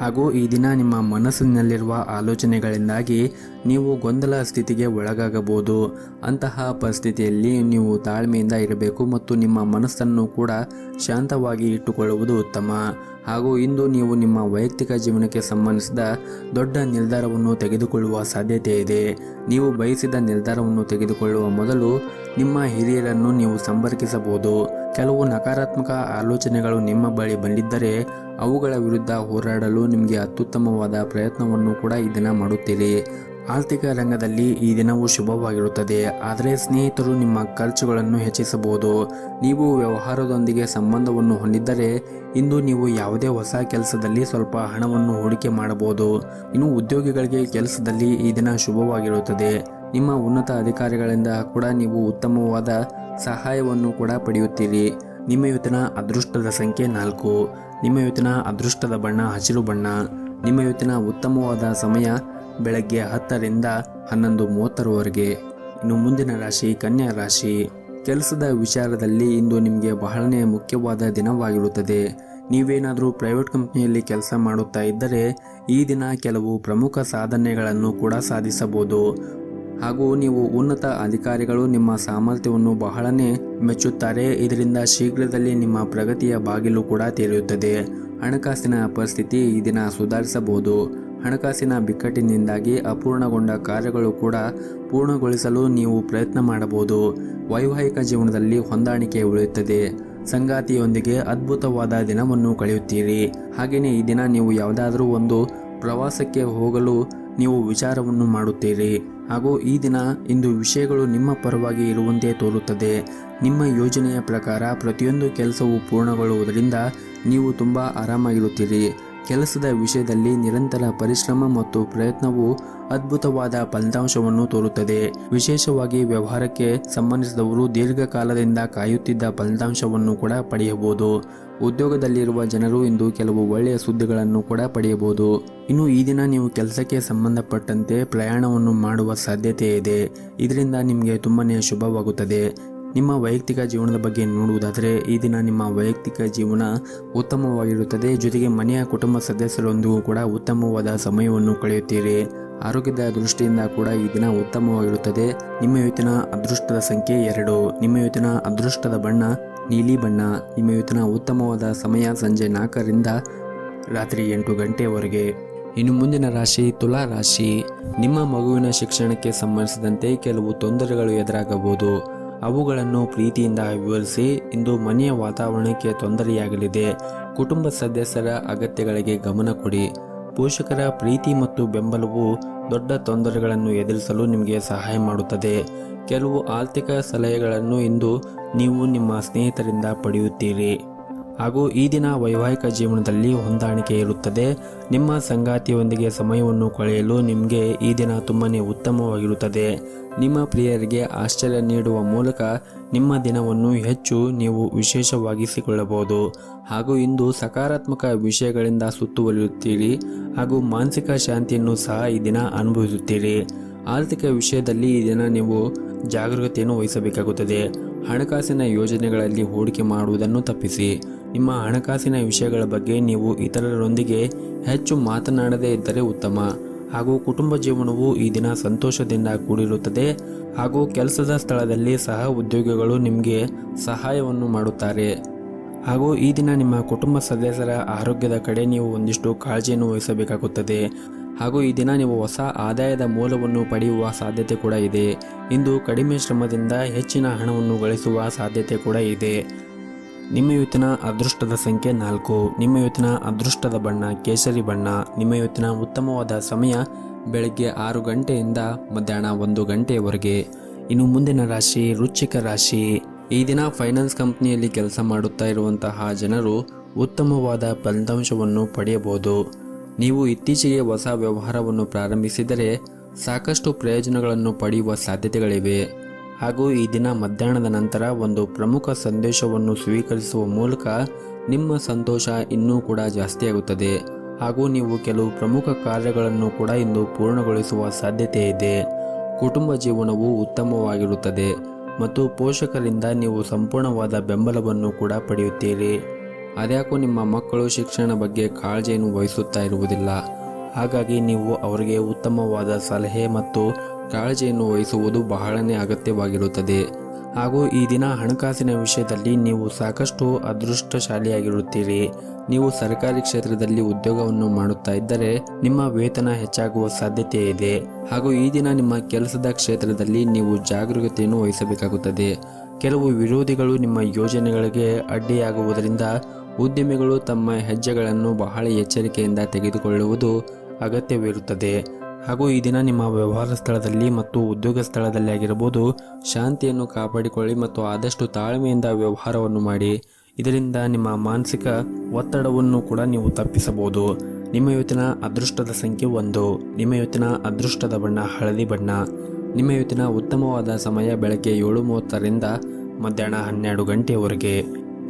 ಹಾಗೂ ಈ ದಿನ ನಿಮ್ಮ ಮನಸ್ಸಿನಲ್ಲಿರುವ ಆಲೋಚನೆಗಳಿಂದಾಗಿ ನೀವು ಗೊಂದಲ ಸ್ಥಿತಿಗೆ ಒಳಗಾಗಬಹುದು. ಅಂತಹ ಪರಿಸ್ಥಿತಿಯಲ್ಲಿ ನೀವು ತಾಳ್ಮೆಯಿಂದ ಇರಬೇಕು ಮತ್ತು ನಿಮ್ಮ ಮನಸ್ಸನ್ನು ಕೂಡ ಶಾಂತವಾಗಿ ಇಟ್ಟುಕೊಳ್ಳುವುದು ಉತ್ತಮ. ಹಾಗೂ ಇಂದು ನೀವು ನಿಮ್ಮ ವೈಯಕ್ತಿಕ ಜೀವನಕ್ಕೆ ಸಂಬಂಧಿಸಿದ ದೊಡ್ಡ ನಿರ್ಧಾರವನ್ನು ತೆಗೆದುಕೊಳ್ಳುವ ಸಾಧ್ಯತೆ ಇದೆ. ನೀವು ಬಯಸಿದ ನಿರ್ಧಾರವನ್ನು ತೆಗೆದುಕೊಳ್ಳುವ ಮೊದಲು ನಿಮ್ಮ ಹಿರಿಯರನ್ನು ನೀವು ಸಂಪರ್ಕಿಸಬಹುದು. ಕೆಲವು ನಕಾರಾತ್ಮಕ ಆಲೋಚನೆಗಳು ನಿಮ್ಮ ಬಳಿ ಬಂದಿದ್ದರೆ ಅವುಗಳ ವಿರುದ್ಧ ಹೋರಾಡಲು ನಿಮಗೆ ಅತ್ಯುತ್ತಮವಾದ ಪ್ರಯತ್ನವನ್ನು ಕೂಡ ಈ ದಿನ ಮಾಡುತ್ತೀರಿ. ಆರ್ಥಿಕ ರಂಗದಲ್ಲಿ ಈ ದಿನವೂ ಶುಭವಾಗಿರುತ್ತದೆ. ಆದರೆ ಸ್ನೇಹಿತರು ನಿಮ್ಮ ಖರ್ಚುಗಳನ್ನು ಹೆಚ್ಚಿಸಬಹುದು. ನೀವು ವ್ಯವಹಾರದೊಂದಿಗೆ ಸಂಬಂಧವನ್ನು ಹೊಂದಿದ್ದರೆ ಇಂದು ನೀವು ಯಾವುದೇ ಹೊಸ ಕೆಲಸದಲ್ಲಿ ಸ್ವಲ್ಪ ಹಣವನ್ನು ಹೂಡಿಕೆ ಮಾಡಬಹುದು. ಇನ್ನು ಉದ್ಯೋಗಿಗಳಿಗೆ ಕೆಲಸದಲ್ಲಿ ಈ ದಿನ ಶುಭವಾಗಿರುತ್ತದೆ. ನಿಮ್ಮ ಉನ್ನತ ಅಧಿಕಾರಿಗಳಿಂದ ಕೂಡ ನೀವು ಉತ್ತಮವಾದ ಸಹಾಯವನ್ನು ಕೂಡ ಪಡೆಯುತ್ತೀರಿ. ನಿಮ್ಮ ಇವತ್ತಿನ ಅದೃಷ್ಟದ ಸಂಖ್ಯೆ 4. ನಿಮ್ಮ ಇವತ್ತಿನ ಅದೃಷ್ಟದ ಬಣ್ಣ ಹಸಿರು ಬಣ್ಣ. ನಿಮ್ಮ ಇವತ್ತಿನ ಉತ್ತಮವಾದ ಸಮಯ ಬೆಳಗ್ಗೆ 10ರಿಂದ 11:30ರವರೆಗೆ. ಇನ್ನು ಮುಂದಿನ ರಾಶಿ ಕನ್ಯಾ ರಾಶಿ. ಕೆಲಸದ ವಿಚಾರದಲ್ಲಿ ಇಂದು ನಿಮಗೆ ಬಹಳನೇ ಮುಖ್ಯವಾದ ದಿನವಾಗಿರುತ್ತದೆ. ನೀವೇನಾದರೂ ಪ್ರೈವೇಟ್ ಕಂಪನಿಯಲ್ಲಿ ಕೆಲಸ ಮಾಡುತ್ತಾ ಇದ್ದರೆ ಈ ದಿನ ಕೆಲವು ಪ್ರಮುಖ ಸಾಧನೆಗಳನ್ನು ಕೂಡ ಸಾಧಿಸಬಹುದು. ಹಾಗೂ ನೀವು ಉನ್ನತ ಅಧಿಕಾರಿಗಳು ನಿಮ್ಮ ಸಾಮರ್ಥ್ಯವನ್ನು ಬಹಳನೇ ಮೆಚ್ಚುತ್ತಾರೆ. ಇದರಿಂದ ಶೀಘ್ರದಲ್ಲಿ ನಿಮ್ಮ ಪ್ರಗತಿಯ ಬಾಗಿಲು ಕೂಡ ತೆರೆಯುತ್ತದೆ. ಹಣಕಾಸಿನ ಪರಿಸ್ಥಿತಿ ಈ ದಿನ ಸುಧಾರಿಸಬಹುದು. ಹಣಕಾಸಿನ ಬಿಕ್ಕಟ್ಟಿನಿಂದಾಗಿ ಅಪೂರ್ಣಗೊಂಡ ಕಾರ್ಯಗಳು ಕೂಡ ಪೂರ್ಣಗೊಳಿಸಲು ನೀವು ಪ್ರಯತ್ನ ಮಾಡಬಹುದು. ವೈವಾಹಿಕ ಜೀವನದಲ್ಲಿ ಹೊಂದಾಣಿಕೆ ಉಳಿಯುತ್ತದೆ. ಸಂಗಾತಿಯೊಂದಿಗೆ ಅದ್ಭುತವಾದ ದಿನವನ್ನು ಕಳೆಯುತ್ತೀರಿ. ಹಾಗೆಯೇ ಈ ದಿನ ನೀವು ಯಾವುದಾದರೂ ಒಂದು ಪ್ರವಾಸಕ್ಕೆ ಹೋಗಲು ನೀವು ವಿಚಾರವನ್ನು ಮಾಡುತ್ತೀರಿ. ಹಾಗೂ ಈ ದಿನ ಇಂದು ವಿಷಯಗಳು ನಿಮ್ಮ ಪರವಾಗಿ ಇರುವಂತೆ ತೋರುತ್ತದೆ. ನಿಮ್ಮ ಯೋಜನೆಯ ಪ್ರಕಾರ ಪ್ರತಿಯೊಂದು ಕೆಲಸವು ಪೂರ್ಣಗೊಳ್ಳುವುದರಿಂದ ನೀವು ತುಂಬ ಆರಾಮಾಗಿರುತ್ತೀರಿ. ಕೆಲಸದ ವಿಷಯದಲ್ಲಿ ನಿರಂತರ ಪರಿಶ್ರಮ ಮತ್ತು ಪ್ರಯತ್ನವು ಅದ್ಭುತವಾದ ಫಲಿತಾಂಶವನ್ನು ತೋರುತ್ತದೆ. ವಿಶೇಷವಾಗಿ ವ್ಯವಹಾರಕ್ಕೆ ಸಂಬಂಧಿಸಿದವರು ದೀರ್ಘಕಾಲದಿಂದ ಕಾಯುತ್ತಿದ್ದ ಫಲಿತಾಂಶವನ್ನು ಕೂಡ ಪಡೆಯಬಹುದು. ಉದ್ಯೋಗದಲ್ಲಿರುವ ಜನರು ಇಂದು ಕೆಲವು ಒಳ್ಳೆಯ ಸುದ್ದಿಗಳನ್ನು ಕೂಡ ಪಡೆಯಬಹುದು. ಇನ್ನು ಈ ದಿನ ನೀವು ಕೆಲಸಕ್ಕೆ ಸಂಬಂಧಪಟ್ಟಂತೆ ಪ್ರಯಾಣವನ್ನು ಮಾಡುವ ಸಾಧ್ಯತೆ ಇದೆ. ಇದರಿಂದ ನಿಮಗೆ ತುಂಬಾನೇ ಶುಭವಾಗುತ್ತದೆ. ನಿಮ್ಮ ವೈಯಕ್ತಿಕ ಜೀವನದ ಬಗ್ಗೆ ನೋಡುವುದಾದರೆ ಈ ದಿನ ನಿಮ್ಮ ವೈಯಕ್ತಿಕ ಜೀವನ ಉತ್ತಮವಾಗಿರುತ್ತದೆ. ಜೊತೆಗೆ ಮನೆಯ ಕುಟುಂಬ ಸದಸ್ಯರೊಂದಿಗೂ ಕೂಡ ಉತ್ತಮವಾದ ಸಮಯವನ್ನು ಕಳೆಯುತ್ತೀರಿ. ಆರೋಗ್ಯದ ದೃಷ್ಟಿಯಿಂದ ಕೂಡ ಈ ದಿನ ಉತ್ತಮವಾಗಿರುತ್ತದೆ. ನಿಮ್ಮ ಇವತ್ತಿನ ಅದೃಷ್ಟದ ಸಂಖ್ಯೆ 2. ನಿಮ್ಮ ಇವತ್ತಿನ ಅದೃಷ್ಟದ ಬಣ್ಣ ನೀಲಿ ಬಣ್ಣ. ನಿಮ್ಮ ಇವತ್ತಿನ ಉತ್ತಮವಾದ ಸಮಯ ಸಂಜೆ 4ರಿಂದ ರಾತ್ರಿ 8 ಗಂಟೆಯವರೆಗೆ. ಇನ್ನು ಮುಂದಿನ ರಾಶಿ ತುಲಾ ರಾಶಿ. ನಿಮ್ಮ ಮಗುವಿನ ಶಿಕ್ಷಣಕ್ಕೆ ಸಂಬಂಧಿಸಿದಂತೆ ಕೆಲವು ತೊಂದರೆಗಳು ಎದುರಾಗಬಹುದು. ಅವುಗಳನ್ನು ಪ್ರೀತಿಯಿಂದ ವಿವರಿಸಿ. ಇಂದು ಮನೆಯ ವಾತಾವರಣಕ್ಕೆ ತೊಂದರೆಯಾಗಲಿದೆ. ಕುಟುಂಬ ಸದಸ್ಯರ ಅಗತ್ಯಗಳಿಗೆ ಗಮನ ಕೊಡಿ. ಪೋಷಕರ ಪ್ರೀತಿ ಮತ್ತು ಬೆಂಬಲವು ದೊಡ್ಡ ತೊಂದರೆಗಳನ್ನು ಎದುರಿಸಲು ನಿಮಗೆ ಸಹಾಯ ಮಾಡುತ್ತದೆ. ಕೆಲವು ಆರ್ಥಿಕ ಸಲಹೆಗಳನ್ನು ಇಂದು ನೀವು ನಿಮ್ಮ ಸ್ನೇಹಿತರಿಂದ ಪಡೆಯುತ್ತೀರಿ. ಹಾಗೂ ಈ ದಿನ ವೈವಾಹಿಕ ಜೀವನದಲ್ಲಿ ಹೊಂದಾಣಿಕೆ ಇರುತ್ತದೆ. ನಿಮ್ಮ ಸಂಗಾತಿಯೊಂದಿಗೆ ಸಮಯವನ್ನು ಕಳೆಯಲು ನಿಮಗೆ ಈ ದಿನ ತುಂಬಾನೇ ಉತ್ತಮವಾಗಿರುತ್ತದೆ. ನಿಮ್ಮ ಪ್ರಿಯರಿಗೆ ಆಶ್ಚರ್ಯ ನೀಡುವ ಮೂಲಕ ನಿಮ್ಮ ದಿನವನ್ನು ಹೆಚ್ಚು ನೀವು ವಿಶೇಷವಾಗಿಸಿಕೊಳ್ಳಬಹುದು. ಹಾಗೂ ಇಂದು ಸಕಾರಾತ್ಮಕ ವಿಷಯಗಳಿಂದ ಸುತ್ತುವರಿಯುತ್ತೀರಿ ಹಾಗೂ ಮಾನಸಿಕ ಶಾಂತಿಯನ್ನು ಸಹ ಈ ದಿನ ಅನುಭವಿಸುತ್ತೀರಿ. ಆರ್ಥಿಕ ವಿಷಯದಲ್ಲಿ ಈ ದಿನ ನೀವು ಜಾಗರೂಕತೆಯನ್ನು ವಹಿಸಬೇಕಾಗುತ್ತದೆ. ಹಣಕಾಸಿನ ಯೋಜನೆಗಳಲ್ಲಿ ಹೂಡಿಕೆ ಮಾಡುವುದನ್ನು ತಪ್ಪಿಸಿ. ನಿಮ್ಮ ಹಣಕಾಸಿನ ವಿಷಯಗಳ ಬಗ್ಗೆ ನೀವು ಇತರರೊಂದಿಗೆ ಹೆಚ್ಚು ಮಾತನಾಡದೇ ಇದ್ದರೆ ಉತ್ತಮ. ಹಾಗೂ ಕುಟುಂಬ ಜೀವನವು ಈ ದಿನ ಸಂತೋಷದಿಂದ ಕೂಡಿರುತ್ತದೆ. ಹಾಗೂ ಕೆಲಸದ ಸ್ಥಳದಲ್ಲಿ ಸಹ ಉದ್ಯೋಗಿಗಳು ನಿಮಗೆ ಸಹಾಯವನ್ನು ಮಾಡುತ್ತಾರೆ. ಹಾಗೂ ಈ ದಿನ ನಿಮ್ಮ ಕುಟುಂಬ ಸದಸ್ಯರ ಆರೋಗ್ಯದ ಕಡೆ ನೀವು ಒಂದಿಷ್ಟು ಕಾಳಜಿಯನ್ನು ವಹಿಸಬೇಕಾಗುತ್ತದೆ. ಹಾಗೂ ಈ ದಿನ ನೀವು ಹೊಸ ಆದಾಯದ ಮೂಲವನ್ನು ಪಡೆಯುವ ಸಾಧ್ಯತೆ ಕೂಡ ಇದೆ. ಇಂದು ಕಡಿಮೆ ಶ್ರಮದಿಂದ ಹೆಚ್ಚಿನ ಹಣವನ್ನು ಗಳಿಸುವ ಸಾಧ್ಯತೆ ಕೂಡ ಇದೆ. ನಿಮ್ಮ ಇವತ್ತಿನ ಅದೃಷ್ಟದ ಸಂಖ್ಯೆ 4. ನಿಮ್ಮ ಇವತ್ತಿನ ಅದೃಷ್ಟದ ಬಣ್ಣ ಕೇಸರಿ ಬಣ್ಣ. ನಿಮ್ಮ ಇವತ್ತಿನ ಉತ್ತಮವಾದ ಸಮಯ ಬೆಳಗ್ಗೆ 6 ಗಂಟೆಯಿಂದ ಮಧ್ಯಾಹ್ನ 1 ಗಂಟೆಯವರೆಗೆ. ಇನ್ನು ಮುಂದಿನ ರಾಶಿ ವೃಶ್ಚಿಕ ರಾಶಿ. ಈ ದಿನ ಫೈನಾನ್ಸ್ ಕಂಪನಿಯಲ್ಲಿ ಕೆಲಸ ಮಾಡುತ್ತಾ ಇರುವಂತಹ ಜನರು ಉತ್ತಮವಾದ ಫಲಿತಾಂಶವನ್ನು ಪಡೆಯಬಹುದು. ನೀವು ಇತ್ತೀಚೆಗೆ ಹೊಸ ವ್ಯವಹಾರವನ್ನು ಪ್ರಾರಂಭಿಸಿದರೆ ಸಾಕಷ್ಟು ಪ್ರಯೋಜನಗಳನ್ನು ಪಡೆಯುವ ಸಾಧ್ಯತೆಗಳಿವೆ. ಹಾಗೂ ಈ ದಿನ ಮಧ್ಯಾಹ್ನದ ನಂತರ ಒಂದು ಪ್ರಮುಖ ಸಂದೇಶವನ್ನು ಸ್ವೀಕರಿಸುವ ಮೂಲಕ ನಿಮ್ಮ ಸಂತೋಷ ಇನ್ನೂ ಕೂಡ ಜಾಸ್ತಿಯಾಗುತ್ತದೆ. ಹಾಗೂ ನೀವು ಕೆಲವು ಪ್ರಮುಖ ಕಾರ್ಯಗಳನ್ನು ಕೂಡ ಇಂದು ಪೂರ್ಣಗೊಳಿಸುವ ಸಾಧ್ಯತೆ ಇದೆ. ಕುಟುಂಬ ಜೀವನವು ಉತ್ತಮವಾಗಿರುತ್ತದೆ ಮತ್ತು ಪೋಷಕರಿಂದ ನೀವು ಸಂಪೂರ್ಣವಾದ ಬೆಂಬಲವನ್ನು ಕೂಡ ಪಡೆಯುತ್ತೀರಿ. ಅದ್ಯಾಕೋ ನಿಮ್ಮ ಮಕ್ಕಳು ಶಿಕ್ಷಣ ಬಗ್ಗೆ ಕಾಳಜಿಯನ್ನು ವಹಿಸುತ್ತಾ ಇರುವುದಿಲ್ಲ. ಹಾಗಾಗಿ ನೀವು ಅವರಿಗೆ ಉತ್ತಮವಾದ ಸಲಹೆ ಮತ್ತು ಕಾಳಜಿಯನ್ನು ವಹಿಸುವುದು ಬಹಳನೇ ಅಗತ್ಯವಾಗಿರುತ್ತದೆ. ಹಾಗೂ ಈ ದಿನ ಹಣಕಾಸಿನ ವಿಷಯದಲ್ಲಿ ನೀವು ಸಾಕಷ್ಟು ಅದೃಷ್ಟಶಾಲಿಯಾಗಿರುತ್ತೀರಿ. ನೀವು ಸರ್ಕಾರಿ ಕ್ಷೇತ್ರದಲ್ಲಿ ಉದ್ಯೋಗವನ್ನು ಮಾಡುತ್ತಾ ಇದ್ದರೆ ನಿಮ್ಮ ವೇತನ ಹೆಚ್ಚಾಗುವ ಸಾಧ್ಯತೆ ಇದೆ. ಹಾಗೂ ಈ ದಿನ ನಿಮ್ಮ ಕೆಲಸದ ಕ್ಷೇತ್ರದಲ್ಲಿ ನೀವು ಜಾಗರೂಕತೆಯನ್ನು ವಹಿಸಬೇಕಾಗುತ್ತದೆ. ಕೆಲವು ವಿರೋಧಿಗಳು ನಿಮ್ಮ ಯೋಜನೆಗಳಿಗೆ ಅಡ್ಡಿಯಾಗುವುದರಿಂದ ಉದ್ಯಮಿಗಳು ತಮ್ಮ ಹೆಜ್ಜೆಗಳನ್ನು ಬಹಳ ಎಚ್ಚರಿಕೆಯಿಂದ ತೆಗೆದುಕೊಳ್ಳುವುದು ಅಗತ್ಯವಿರುತ್ತದೆ. ಹಾಗೂ ಈ ದಿನ ನಿಮ್ಮ ವ್ಯವಹಾರ ಸ್ಥಳದಲ್ಲಿ ಮತ್ತು ಉದ್ಯೋಗ ಸ್ಥಳದಲ್ಲಿ ಆಗಿರಬಹುದು ಶಾಂತಿಯನ್ನು ಕಾಪಾಡಿಕೊಳ್ಳಿ ಮತ್ತು ಆದಷ್ಟು ತಾಳ್ಮೆಯಿಂದ ವ್ಯವಹಾರವನ್ನು ಮಾಡಿ. ಇದರಿಂದ ನಿಮ್ಮ ಮಾನಸಿಕ ಒತ್ತಡವನ್ನು ಕೂಡ ನೀವು ತಪ್ಪಿಸಬಹುದು. ನಿಮ್ಮ ಇವತ್ತಿನ ಅದೃಷ್ಟದ ಸಂಖ್ಯೆ 1. ನಿಮ್ಮ ಇವತ್ತಿನ ಅದೃಷ್ಟದ ಬಣ್ಣ ಹಳದಿ ಬಣ್ಣ. ನಿಮ್ಮ ಇವತ್ತಿನ ಉತ್ತಮವಾದ ಸಮಯ ಬೆಳಗ್ಗೆ 7:30ರಿಂದ ಮಧ್ಯಾಹ್ನ 12 ಗಂಟೆಯವರೆಗೆ.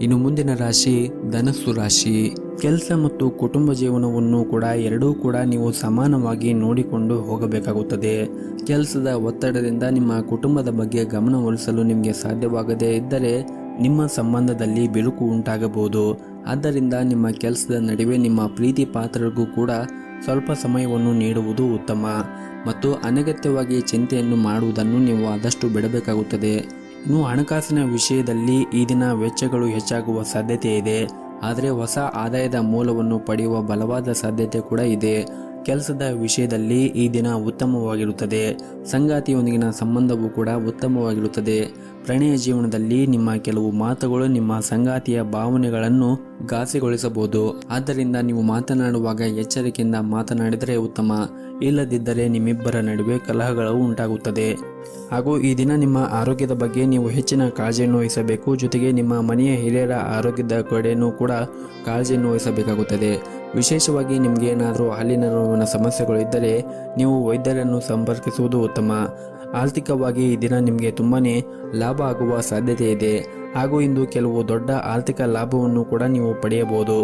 ಇನ್ನು ಮುಂದಿನ ರಾಶಿ ಧನಸ್ಸು ರಾಶಿ. ಕೆಲಸ ಮತ್ತು ಕುಟುಂಬ ಜೀವನವನ್ನು ಕೂಡ ಎರಡೂ ಕೂಡ ನೀವು ಸಮಾನವಾಗಿ ನೋಡಿಕೊಂಡು ಹೋಗಬೇಕಾಗುತ್ತದೆ. ಕೆಲಸದ ಒತ್ತಡದಿಂದ ನಿಮ್ಮ ಕುಟುಂಬದ ಬಗ್ಗೆ ಗಮನ ಹರಿಸಲು ನಿಮಗೆ ಸಾಧ್ಯವಾಗದೇ ಇದ್ದರೆ ನಿಮ್ಮ ಸಂಬಂಧದಲ್ಲಿ ಬಿರುಕು ಉಂಟಾಗಬಹುದು. ಆದ್ದರಿಂದ ನಿಮ್ಮ ಕೆಲಸದ ನಡುವೆ ನಿಮ್ಮ ಪ್ರೀತಿ ಪಾತ್ರರಿಗೂ ಕೂಡ ಸ್ವಲ್ಪ ಸಮಯವನ್ನು ನೀಡುವುದು ಉತ್ತಮ. ಮತ್ತು ಅನಗತ್ಯವಾಗಿ ಚಿಂತೆಯನ್ನು ಮಾಡುವುದನ್ನು ನೀವು ಆದಷ್ಟು ಬಿಡಬೇಕಾಗುತ್ತದೆ. ಇನ್ನು ಹಣಕಾಸಿನ ವಿಷಯದಲ್ಲಿ ಈ ದಿನ ವೆಚ್ಚಗಳು ಹೆಚ್ಚಾಗುವ ಸಾಧ್ಯತೆ ಇದೆ. ಆದರೆ ಹೊಸ ಆದಾಯದ ಮೂಲವನ್ನು ಪಡೆಯುವ ಬಲವಾದ ಸಾಧ್ಯತೆ ಕೂಡ ಇದೆ. ಕೆಲಸದ ವಿಷಯದಲ್ಲಿ ಈ ದಿನ ಉತ್ತಮವಾಗಿರುತ್ತದೆ. ಸಂಗಾತಿಯೊಂದಿಗಿನ ಸಂಬಂಧವೂ ಕೂಡ ಉತ್ತಮವಾಗಿರುತ್ತದೆ. ಪ್ರಣಯ ಜೀವನದಲ್ಲಿ ನಿಮ್ಮ ಕೆಲವು ಮಾತುಗಳು ನಿಮ್ಮ ಸಂಗಾತಿಯ ಭಾವನೆಗಳನ್ನು ಘಾಸಿಗೊಳಿಸಬಹುದು. ಆದ್ದರಿಂದ ನೀವು ಮಾತನಾಡುವಾಗ ಎಚ್ಚರಿಕೆಯಿಂದ ಮಾತನಾಡಿದರೆ ಉತ್ತಮ. ಇಲ್ಲದಿದ್ದರೆ ನಿಮ್ಮಿಬ್ಬರ ನಡುವೆ ಕಲಹಗಳು ಉಂಟಾಗುತ್ತದೆ. ಹಾಗೂ ಈ ದಿನ ನಿಮ್ಮ ಆರೋಗ್ಯದ ಬಗ್ಗೆ ನೀವು ಹೆಚ್ಚಿನ ಕಾಳಜಿಯನ್ನು ವಹಿಸಬೇಕು. ಜೊತೆಗೆ ನಿಮ್ಮ ಮನೆಯ ಹಿರಿಯರ ಆರೋಗ್ಯದ ಕಡೆಯೂ ಕೂಡ ಕಾಳಜಿಯನ್ನು ವಹಿಸಬೇಕಾಗುತ್ತದೆ. ವಿಶೇಷವಾಗಿ ನಿಮಗೆ ಏನಾದರೂ ಹಾಲಿನ ನೋವಿನ ಸಮಸ್ಯೆಗಳು ಇದ್ದರೆ ನೀವು ವೈದ್ಯರನ್ನು ಸಂಪರ್ಕಿಸುವುದು ಉತ್ತಮ. ಆರ್ಥಿಕವಾಗಿ ಈ ದಿನ ನಿಮಗೆ ತುಂಬಾ ಲಾಭ ಆಗುವ ಸಾಧ್ಯತೆ ಇದೆ. ಹಾಗೂ ಇಂದು ಕೆಲವು ದೊಡ್ಡ ಆರ್ಥಿಕ ಲಾಭವನ್ನು ಕೂಡ ನೀವು ಪಡೆಯಬಹುದು.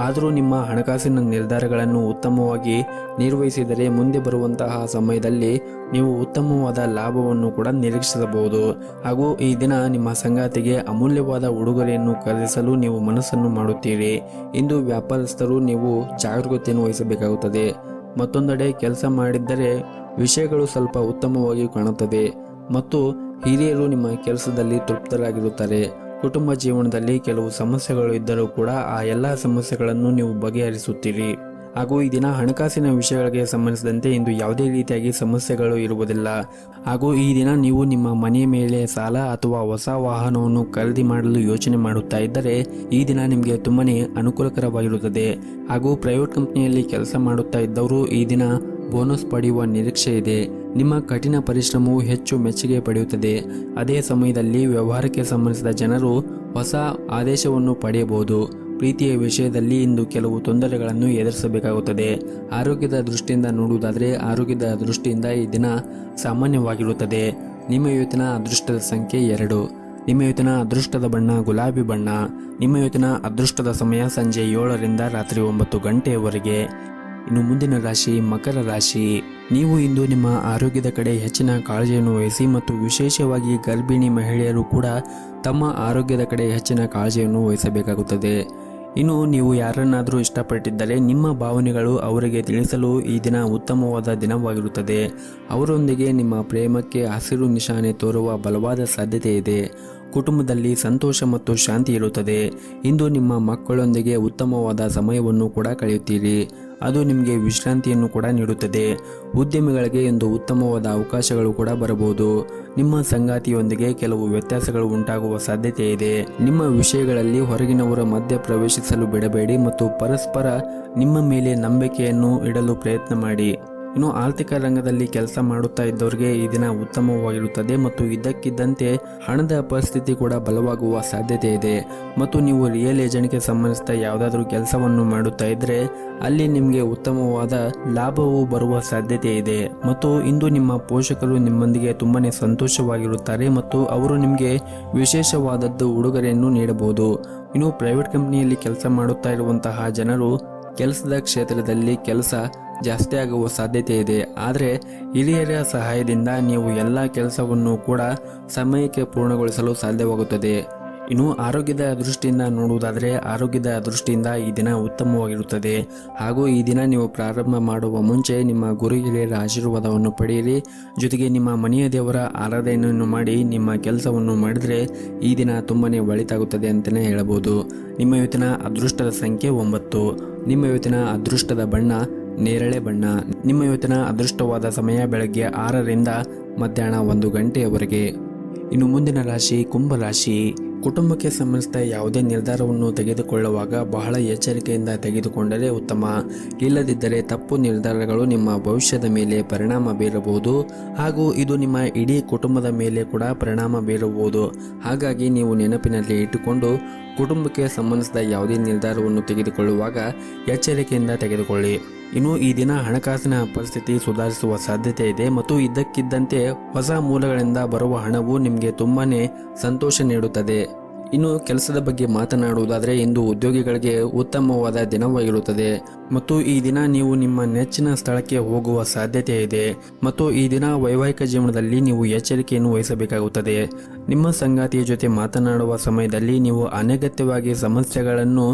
ಆದರೂ ನಿಮ್ಮ ಹಣಕಾಸಿನ ನಿರ್ಧಾರಗಳನ್ನು ಉತ್ತಮವಾಗಿ ನಿರ್ವಹಿಸಿದರೆ ಮುಂದೆ ಬರುವಂತಹ ಸಮಯದಲ್ಲಿ ನೀವು ಉತ್ತಮವಾದ ಲಾಭವನ್ನು ಕೂಡ ನಿರೀಕ್ಷಿಸಬಹುದು. ಹಾಗೂ ಈ ದಿನ ನಿಮ್ಮ ಸಂಗಾತಿಗೆ ಅಮೂಲ್ಯವಾದ ಉಡುಗೊರೆಯನ್ನು ಖರೀದಿಸಲು ನೀವು ಮನಸ್ಸನ್ನು ಮಾಡುತ್ತೀರಿ. ಇಂದು ವ್ಯಾಪಾರಸ್ಥರು ನೀವು ಜಾಗರೂಕತೆಯನ್ನು ವಹಿಸಬೇಕಾಗುತ್ತದೆ. ಮತ್ತೊಂದೆಡೆ ಕೆಲಸ ಮಾಡಿದ್ದರೆ ವಿಷಯಗಳು ಸ್ವಲ್ಪ ಉತ್ತಮವಾಗಿ ಕಾಣುತ್ತದೆ ಮತ್ತು ಹಿರಿಯರು ನಿಮ್ಮ ಕೆಲಸದಲ್ಲಿ ತೃಪ್ತರಾಗಿರುತ್ತಾರೆ. ಕುಟುಂಬ ಜೀವನದಲ್ಲಿ ಕೆಲವು ಸಮಸ್ಯೆಗಳು ಇದ್ದರೂ ಕೂಡ ಆ ಎಲ್ಲ ಸಮಸ್ಯೆಗಳನ್ನು ನೀವು ಬಗೆಹರಿಸುತ್ತೀರಿ. ಹಾಗೂ ಈ ದಿನ ಹಣಕಾಸಿನ ವಿಷಯಗಳಿಗೆ ಸಂಬಂಧಿಸಿದಂತೆ ಇಂದು ಯಾವುದೇ ರೀತಿಯಾಗಿ ಸಮಸ್ಯೆಗಳು ಇರುವುದಿಲ್ಲ. ಹಾಗೂ ಈ ದಿನ ನೀವು ನಿಮ್ಮ ಮನೆಯ ಮೇಲೆ ಸಾಲ ಅಥವಾ ಹೊಸ ವಾಹನವನ್ನು ಖರೀದಿ ಮಾಡಲು ಯೋಚನೆ ಮಾಡುತ್ತಾ ಇದ್ದರೆ ಈ ದಿನ ನಿಮಗೆ ತುಂಬಾನೇ ಅನುಕೂಲಕರವಾಗಿರುತ್ತದೆ. ಹಾಗೂ ಪ್ರೈವೇಟ್ ಕಂಪನಿಯಲ್ಲಿ ಕೆಲಸ ಮಾಡುತ್ತಾ ಇದ್ದವರು ಈ ದಿನ ಬೋನಸ್ ಪಡೆಯುವ ನಿರೀಕ್ಷೆ ಇದೆ. ನಿಮ್ಮ ಕಠಿಣ ಪರಿಶ್ರಮವು ಹೆಚ್ಚು ಮೆಚ್ಚುಗೆ ಪಡೆಯುತ್ತದೆ. ಅದೇ ಸಮಯದಲ್ಲಿ ವ್ಯವಹಾರಕ್ಕೆ ಸಂಬಂಧಿಸಿದ ಜನರು ಹೊಸ ಆದೇಶವನ್ನು ಪಡೆಯಬಹುದು. ಪ್ರೀತಿಯ ವಿಷಯದಲ್ಲಿ ಇಂದು ಕೆಲವು ತೊಂದರೆಗಳನ್ನು ಎದುರಿಸಬೇಕಾಗುತ್ತದೆ. ಆರೋಗ್ಯದ ದೃಷ್ಟಿಯಿಂದ ನೋಡುವುದಾದರೆ ಆರೋಗ್ಯದ ದೃಷ್ಟಿಯಿಂದ ಈ ದಿನ ಸಾಮಾನ್ಯವಾಗಿರುತ್ತದೆ. ನಿಮ್ಮ ಇವತ್ತಿನ ಅದೃಷ್ಟದ ಸಂಖ್ಯೆ 2. ನಿಮ್ಮ ಇವತ್ತಿನ ಅದೃಷ್ಟದ ಬಣ್ಣ ಗುಲಾಬಿ ಬಣ್ಣ. ನಿಮ್ಮ ಇವತ್ತಿನ ಅದೃಷ್ಟದ ಸಮಯ ಸಂಜೆ 7ರಿಂದ ರಾತ್ರಿ 9 ಗಂಟೆಯವರೆಗೆ. ಇನ್ನು ಮುಂದಿನ ರಾಶಿ ಮಕರ ರಾಶಿ. ನೀವು ಇಂದು ನಿಮ್ಮ ಆರೋಗ್ಯದ ಕಡೆ ಹೆಚ್ಚಿನ ಕಾಳಜಿಯನ್ನು ವಹಿಸಿ ಮತ್ತು ವಿಶೇಷವಾಗಿ ಗರ್ಭಿಣಿ ಮಹಿಳೆಯರು ಕೂಡ ತಮ್ಮ ಆರೋಗ್ಯದ ಕಡೆ ಹೆಚ್ಚಿನ ಕಾಳಜಿಯನ್ನು ವಹಿಸಬೇಕಾಗುತ್ತದೆ. ಇನ್ನು ನೀವು ಯಾರನ್ನಾದರೂ ಇಷ್ಟಪಟ್ಟಿದ್ದರೆ ನಿಮ್ಮ ಭಾವನೆಗಳು ಅವರಿಗೆ ತಿಳಿಸಲು ಈ ದಿನ ಉತ್ತಮವಾದ ದಿನವಾಗಿರುತ್ತದೆ. ಅವರೊಂದಿಗೆ ನಿಮ್ಮ ಪ್ರೇಮಕ್ಕೆ ಹಸಿರು ನಿಶಾನೆ ತೋರುವ ಬಲವಾದ ಸಾಧ್ಯತೆ ಇದೆ. ಕುಟುಂಬದಲ್ಲಿ ಸಂತೋಷ ಮತ್ತು ಶಾಂತಿ ಇರುತ್ತದೆ. ಇಂದು ನಿಮ್ಮ ಮಕ್ಕಳೊಂದಿಗೆ ಉತ್ತಮವಾದ ಸಮಯವನ್ನು ಕೂಡ ಕಳೆಯುತ್ತೀರಿ. ಅದು ನಿಮಗೆ ವಿಶ್ರಾಂತಿಯನ್ನು ಕೂಡ ನೀಡುತ್ತದೆ. ಉದ್ಯಮಿಗಳಿಗೆ ಇಂದು ಉತ್ತಮವಾದ ಅವಕಾಶಗಳು ಕೂಡ ಬರಬಹುದು. ನಿಮ್ಮ ಸಂಗಾತಿಯೊಂದಿಗೆ ಕೆಲವು ವ್ಯತ್ಯಾಸಗಳು ಉಂಟಾಗುವ ಸಾಧ್ಯತೆ ಇದೆ. ನಿಮ್ಮ ವಿಷಯಗಳಲ್ಲಿ ಹೊರಗಿನವರ ಮಧ್ಯೆ ಪ್ರವೇಶಿಸಲು ಬಿಡಬೇಡಿ ಮತ್ತು ಪರಸ್ಪರ ನಿಮ್ಮ ಮೇಲೆ ನಂಬಿಕೆಯನ್ನು ಇಡಲು ಪ್ರಯತ್ನ ಮಾಡಿ. ಇನ್ನು ಆರ್ಥಿಕ ರಂಗದಲ್ಲಿ ಕೆಲಸ ಮಾಡುತ್ತಾ ಇದ್ದವರಿಗೆ ಈ ದಿನ ಉತ್ತಮವಾಗಿರುತ್ತದೆ ಮತ್ತು ಇದ್ದಕ್ಕಿದ್ದಂತೆ ಹಣದ ಪರಿಸ್ಥಿತಿ ಕೂಡ ಬಲವಾಗುವ ಸಾಧ್ಯತೆ ಇದೆ. ಮತ್ತು ನೀವು ರಿಯಲ್ ಏಜೆಂಟ್ಗೆ ಸಂಬಂಧಿಸಿದ ಯಾವುದಾದ್ರೂ ಕೆಲಸವನ್ನು ಮಾಡುತ್ತಾ ಇದ್ದರೆ ಅಲ್ಲಿ ನಿಮಗೆ ಉತ್ತಮವಾದ ಲಾಭವು ಬರುವ ಸಾಧ್ಯತೆ ಇದೆ. ಮತ್ತು ಇಂದು ನಿಮ್ಮ ಪೋಷಕರು ನಿಮ್ಮೊಂದಿಗೆ ತುಂಬಾನೇ ಸಂತೋಷವಾಗಿರುತ್ತಾರೆ ಮತ್ತು ಅವರು ನಿಮಗೆ ವಿಶೇಷವಾದದ್ದು ಉಡುಗೊರೆಯನ್ನು ನೀಡಬಹುದು. ಇನ್ನು ಪ್ರೈವೇಟ್ ಕಂಪನಿಯಲ್ಲಿ ಕೆಲಸ ಮಾಡುತ್ತಾ ಇರುವಂತಹ ಜನರು ಕೆಲಸದ ಕ್ಷೇತ್ರದಲ್ಲಿ ಕೆಲಸ ಜಾಸ್ತಿ ಆಗುವ ಸಾಧ್ಯತೆ ಇದೆ. ಆದರೆ ಹಿರಿಯರ ಸಹಾಯದಿಂದ ನೀವು ಎಲ್ಲ ಕೆಲಸವನ್ನು ಕೂಡ ಸಮಯಕ್ಕೆ ಪೂರ್ಣಗೊಳಿಸಲು ಸಾಧ್ಯವಾಗುತ್ತದೆ. ಇನ್ನು ಆರೋಗ್ಯದ ದೃಷ್ಟಿಯಿಂದ ನೋಡುವುದಾದರೆ ಆರೋಗ್ಯದ ದೃಷ್ಟಿಯಿಂದ ಈ ದಿನ ಉತ್ತಮವಾಗಿರುತ್ತದೆ. ಹಾಗೂ ಈ ದಿನ ನೀವು ಪ್ರಾರಂಭ ಮಾಡುವ ಮುಂಚೆ ನಿಮ್ಮ ಗುರು ಹಿರಿಯರ ಆಶೀರ್ವಾದವನ್ನು ಪಡೆಯಿರಿ. ಜೊತೆಗೆ ನಿಮ್ಮ ಮನೆಯ ದೇವರ ಆರಾಧನೆಯನ್ನು ಮಾಡಿ ನಿಮ್ಮ ಕೆಲಸವನ್ನು ಮಾಡಿದರೆ ಈ ದಿನ ತುಂಬಾನೇ ಒಳಿತಾಗುತ್ತದೆ ಅಂತಲೇ ಹೇಳಬಹುದು. ನಿಮ್ಮ ಇವತ್ತಿನ ಅದೃಷ್ಟದ ಸಂಖ್ಯೆ 9. ನಿಮ್ಮ ಇವತ್ತಿನ ಅದೃಷ್ಟದ ಬಣ್ಣ ನೇರಳೆ ಬಣ್ಣ. ನಿಮ್ಮ ಇವತ್ತಿನ ಅದೃಷ್ಟವಾದ ಸಮಯ ಬೆಳಗ್ಗೆ 6ರಿಂದ ಮಧ್ಯಾಹ್ನ 1 ಗಂಟೆಯವರೆಗೆ. ಇನ್ನು ಮುಂದಿನ ರಾಶಿ ಕುಂಭರಾಶಿ. ಕುಟುಂಬಕ್ಕೆ ಸಂಬಂಧಿಸಿದ ಯಾವುದೇ ನಿರ್ಧಾರವನ್ನು ತೆಗೆದುಕೊಳ್ಳುವಾಗ ಬಹಳ ಎಚ್ಚರಿಕೆಯಿಂದ ತೆಗೆದುಕೊಂಡರೆ ಉತ್ತಮ. ಇಲ್ಲದಿದ್ದರೆ ತಪ್ಪು ನಿರ್ಧಾರಗಳು ನಿಮ್ಮ ಭವಿಷ್ಯದ ಮೇಲೆ ಪರಿಣಾಮ ಬೀರಬಹುದು ಹಾಗೂ ಇದು ನಿಮ್ಮ ಇಡೀ ಕುಟುಂಬದ ಮೇಲೆ ಕೂಡ ಪರಿಣಾಮ ಬೀರಬಹುದು. ಹಾಗಾಗಿ ನೀವು ನೆನಪಿನಲ್ಲಿ ಇಟ್ಟುಕೊಂಡು ಕುಟುಂಬಕ್ಕೆ ಸಂಬಂಧಿಸಿದ ಯಾವುದೇ ನಿರ್ಧಾರವನ್ನು ತೆಗೆದುಕೊಳ್ಳುವಾಗ ಎಚ್ಚರಿಕೆಯಿಂದ ತೆಗೆದುಕೊಳ್ಳಿ. ಇನ್ನು ಈ ದಿನ ಹಣಕಾಸಿನ ಪರಿಸ್ಥಿತಿ ಸುಧಾರಿಸುವ ಸಾಧ್ಯತೆ ಇದೆ ಮತ್ತು ಇದ್ದಕ್ಕಿದ್ದಂತೆ ಹೊಸ ಮೂಲಗಳಿಂದ ಬರುವ ಹಣವು ನಿಮಗೆ ತುಂಬಾನೇ ಸಂತೋಷ ನೀಡುತ್ತದೆ. ಇನ್ನು ಕೆಲಸದ ಬಗ್ಗೆ ಮಾತನಾಡುವುದಾದರೆ ಇಂದು ಉದ್ಯೋಗಿಗಳಿಗೆ ಉತ್ತಮವಾದ ದಿನವಾಗಿರುತ್ತದೆ ಮತ್ತು ಈ ದಿನ ನೀವು ನಿಮ್ಮ ನೆಚ್ಚಿನ ಸ್ಥಳಕ್ಕೆ ಹೋಗುವ ಸಾಧ್ಯತೆ ಇದೆ. ಮತ್ತು ಈ ದಿನ ವೈವಾಹಿಕ ಜೀವನದಲ್ಲಿ ನೀವು ಎಚ್ಚರಿಕೆಯನ್ನು ವಹಿಸಬೇಕಾಗುತ್ತದೆ. ನಿಮ್ಮ ಸಂಗಾತಿಯ ಜೊತೆ ಮಾತನಾಡುವ ಸಮಯದಲ್ಲಿ ನೀವು ಅನಗತ್ಯವಾಗಿ ಸಮಸ್ಯೆಗಳನ್ನು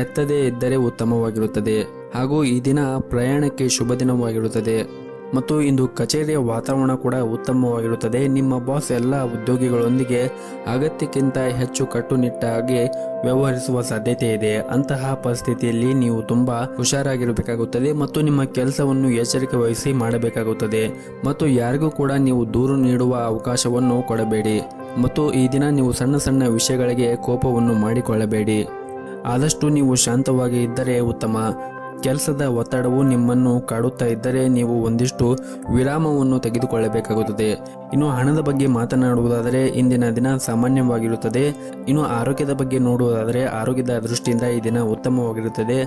ಎತ್ತದೇ ಇದ್ದರೆ ಉತ್ತಮವಾಗಿರುತ್ತದೆ. ಹಾಗೂ ಈ ದಿನ ಪ್ರಯಾಣಕ್ಕೆ ಶುಭ ದಿನವಾಗಿರುತ್ತದೆ ಮತ್ತು ಇಂದು ಕಚೇರಿಯ ವಾತಾವರಣ ಕೂಡ ಉತ್ತಮವಾಗಿರುತ್ತದೆ. ನಿಮ್ಮ ಬಾಸ್ ಎಲ್ಲ ಉದ್ಯೋಗಿಗಳೊಂದಿಗೆ ಅಗತ್ಯಕ್ಕಿಂತ ಹೆಚ್ಚು ಕಟ್ಟುನಿಟ್ಟಾಗಿ ವ್ಯವಹರಿಸುವ ಸಾಧ್ಯತೆ ಇದೆ. ಅಂತಹ ಪರಿಸ್ಥಿತಿಯಲ್ಲಿ ನೀವು ತುಂಬಾ ಹುಷಾರಾಗಿರಬೇಕಾಗುತ್ತದೆ ಮತ್ತು ನಿಮ್ಮ ಕೆಲಸವನ್ನು ಎಚ್ಚರಿಕೆ ವಹಿಸಿ ಮಾಡಬೇಕಾಗುತ್ತದೆ. ಮತ್ತು ಯಾರಿಗೂ ಕೂಡ ನೀವು ದೂರು ನೀಡುವ ಅವಕಾಶವನ್ನು ಕೊಡಬೇಡಿ. ಮತ್ತು ಈ ದಿನ ನೀವು ಸಣ್ಣ ಸಣ್ಣ ವಿಷಯಗಳಿಗೆ ಕೋಪವನ್ನು ಮಾಡಿಕೊಳ್ಳಬೇಡಿ. ಆದಷ್ಟು ನೀವು ಶಾಂತವಾಗಿ ಇದ್ದರೆ ಉತ್ತಮ. ಕೆಲಸದ ಒತ್ತಡವು ನಿಮ್ಮನ್ನು ಕಾಡುತ್ತಾ ಇದ್ದರೆ ನೀವು ಒಂದಿಷ್ಟು ವಿರಾಮವನ್ನು ತೆಗೆದುಕೊಳ್ಳಬೇಕಾಗುತ್ತದೆ. ಇನ್ನು ಹಣದ ಬಗ್ಗೆ ಮಾತನಾಡುವುದಾದರೆ ಇಂದಿನ ದಿನ ಸಾಮಾನ್ಯವಾಗಿರುತ್ತದೆ. ಇನ್ನು ಆರೋಗ್ಯದ ಬಗ್ಗೆ ನೋಡುವುದಾದರೆ ಆರೋಗ್ಯದ ದೃಷ್ಟಿಯಿಂದ ಈ ದಿನ ಉತ್ತಮವಾಗಿರುತ್ತದೆ.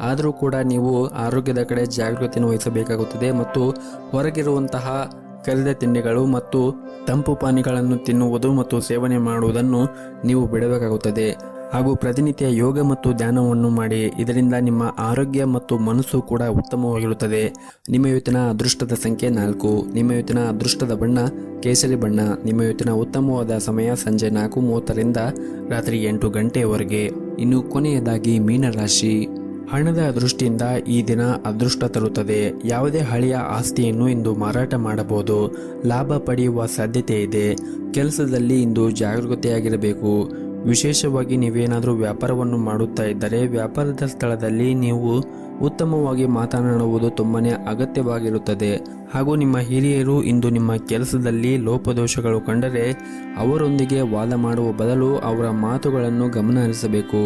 ಆದರೂ ಕೂಡ ನೀವು ಆರೋಗ್ಯದ ಕಡೆ ಜಾಗೃತಿಯನ್ನು ವಹಿಸಬೇಕಾಗುತ್ತದೆ ಮತ್ತು ಹೊರಗಿರುವಂತಹ ಕರಿದ ತಿಂಡಿಗಳು ಮತ್ತು ತಂಪು ಪಾನೀಯಗಳನ್ನು ತಿನ್ನುವುದು ಮತ್ತು ಸೇವನೆ ಮಾಡುವುದನ್ನು ನೀವು ಬಿಡಬೇಕಾಗುತ್ತದೆ. ಹಾಗೂ ಪ್ರತಿನಿತ್ಯ ಯೋಗ ಮತ್ತು ಧ್ಯಾನವನ್ನು ಮಾಡಿ. ಇದರಿಂದ ನಿಮ್ಮ ಆರೋಗ್ಯ ಮತ್ತು ಮನಸ್ಸು ಕೂಡ ಉತ್ತಮವಾಗಿರುತ್ತದೆ. ನಿಮ್ಮ ಇವತ್ತಿನ ಅದೃಷ್ಟದ ಸಂಖ್ಯೆ 4. ನಿಮ್ಮ ಇವತ್ತಿನ ಅದೃಷ್ಟದ ಬಣ್ಣ ಕೇಸರಿ ಬಣ್ಣ. ನಿಮ್ಮ ಇವತ್ತಿನ ಉತ್ತಮವಾದ ಸಮಯ ಸಂಜೆ 4:30ರಿಂದ ರಾತ್ರಿ 8 ಗಂಟೆಯವರೆಗೆ. ಇನ್ನು ಕೊನೆಯದಾಗಿ ಮೀನರಾಶಿ. ಹಣದ ದೃಷ್ಟಿಯಿಂದ ಈ ದಿನ ಅದೃಷ್ಟ ತರುತ್ತದೆ. ಯಾವುದೇ ಹಳೆಯ ಆಸ್ತಿಯನ್ನು ಇಂದು ಮಾರಾಟ ಮಾಡಬಹುದು. ಲಾಭ ಪಡೆಯುವ ಸಾಧ್ಯತೆ ಇದೆ. ಕೆಲಸದಲ್ಲಿ ಇಂದು ಜಾಗರೂಕತೆಯಾಗಿರಬೇಕು. ವಿಶೇಷವಾಗಿ ನೀವೇನಾದರೂ ವ್ಯಾಪಾರವನ್ನು ಮಾಡುತ್ತಾ ಇದ್ದರೆ ವ್ಯಾಪಾರದ ಸ್ಥಳದಲ್ಲಿ ನೀವು ಉತ್ತಮವಾಗಿ ಮಾತನಾಡುವುದು ತುಂಬಾನೇ ಅಗತ್ಯವಾಗಿರುತ್ತದೆ. ಹಾಗೂ ನಿಮ್ಮ ಹಿರಿಯರು ಇಂದು ನಿಮ್ಮ ಕೆಲಸದಲ್ಲಿ ಲೋಪದೋಷಗಳು ಕಂಡರೆ ಅವರೊಂದಿಗೆ ವಾದ ಮಾಡುವ ಬದಲು ಅವರ ಮಾತುಗಳನ್ನು ಗಮನ ಹರಿಸಬೇಕು.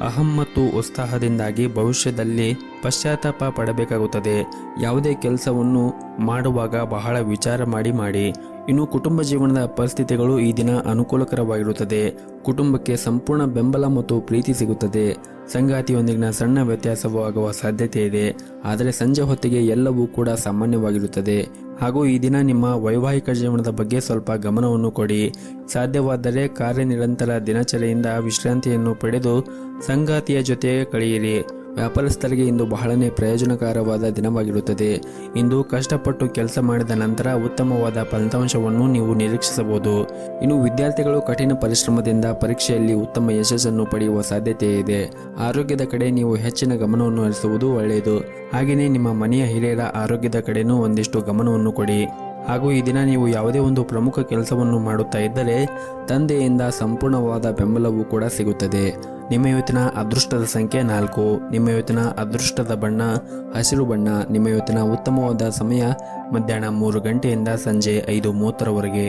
ಅಹಂ ಮತ್ತು ಉತ್ಸಾಹದಿಂದಾಗಿ ಭವಿಷ್ಯದಲ್ಲಿ ಪಶ್ಚಾತ್ತಾಪ ಪಡಬೇಕಾಗುತ್ತದೆ. ಯಾವುದೇ ಕೆಲಸವನ್ನು ಮಾಡುವಾಗ ಬಹಳ ವಿಚಾರ ಮಾಡಿ. ಇನ್ನು ಕುಟುಂಬ ಜೀವನದ ಪರಿಸ್ಥಿತಿಗಳು ಈ ದಿನ ಅನುಕೂಲಕರವಾಗಿರುತ್ತದೆ. ಕುಟುಂಬಕ್ಕೆ ಸಂಪೂರ್ಣ ಬೆಂಬಲ ಮತ್ತು ಪ್ರೀತಿ ಸಿಗುತ್ತದೆ. ಸಂಗಾತಿಯೊಂದಿಗಿನ ಸಣ್ಣ ವ್ಯತ್ಯಾಸವಾಗುವ ಸಾಧ್ಯತೆ ಇದೆ. ಆದರೆ ಸಂಜೆ ಹೊತ್ತಿಗೆ ಎಲ್ಲವೂ ಕೂಡ ಸಾಮಾನ್ಯವಾಗಿರುತ್ತದೆ. ಹಾಗೂ ಈ ದಿನ ನಿಮ್ಮ ವೈವಾಹಿಕ ಜೀವನದ ಬಗ್ಗೆ ಸ್ವಲ್ಪ ಗಮನವನ್ನು ಕೊಡಿ. ಸಾಧ್ಯವಾದರೆ ಕಾರ್ಯನಿರಂತರ ದಿನಚರಿಯಿಂದ ವಿಶ್ರಾಂತಿಯನ್ನು ಪಡೆದು ಸಂಗಾತಿಯ ಜೊತೆ ಕಳೆಯಿರಿ. ವ್ಯಾಪಾರಸ್ಥರಿಗೆ ಇಂದು ಬಹಳನೇ ಪ್ರಯೋಜನಕರವಾದ ದಿನವಾಗಿರುತ್ತದೆ. ಇಂದು ಕಷ್ಟಪಟ್ಟು ಕೆಲಸ ಮಾಡಿದ ನಂತರ ಉತ್ತಮವಾದ ಫಲಿತಾಂಶವನ್ನು ನೀವು ನಿರೀಕ್ಷಿಸಬಹುದು. ಇನ್ನು ವಿದ್ಯಾರ್ಥಿಗಳು ಕಠಿಣ ಪರಿಶ್ರಮದಿಂದ ಪರೀಕ್ಷೆಯಲ್ಲಿ ಉತ್ತಮ ಯಶಸ್ಸನ್ನು ಪಡೆಯುವ ಸಾಧ್ಯತೆ ಇದೆ. ಆರೋಗ್ಯದ ಕಡೆ ನೀವು ಹೆಚ್ಚಿನ ಗಮನವನ್ನು ಹರಿಸುವುದು ಒಳ್ಳೆಯದು. ಹಾಗೆಯೇ ನಿಮ್ಮ ಮನೆಯ ಹಿರಿಯರ ಆರೋಗ್ಯದ ಕಡೆನೂ ಒಂದಿಷ್ಟು ಗಮನವನ್ನು ಕೊಡಿ. ಹಾಗೂ ಈ ದಿನ ನೀವು ಯಾವುದೇ ಒಂದು ಪ್ರಮುಖ ಕೆಲಸವನ್ನು ಮಾಡುತ್ತಾ ಇದ್ದರೆ ತಂದೆಯಿಂದ ಸಂಪೂರ್ಣವಾದ ಬೆಂಬಲವೂ ಕೂಡ ಸಿಗುತ್ತದೆ. ನಿಮ್ಮ ಇವತ್ತಿನ ಅದೃಷ್ಟದ ಸಂಖ್ಯೆ 4. ನಿಮ್ಮ ಇವತ್ತಿನ ಅದೃಷ್ಟದ ಬಣ್ಣ ಹಸಿರು ಬಣ್ಣ. ನಿಮ್ಮ ಇವತ್ತಿನ ಉತ್ತಮವಾದ ಸಮಯ ಮಧ್ಯಾಹ್ನ 3 ಗಂಟೆಯಿಂದ ಸಂಜೆ 5:30ರವರೆಗೆ.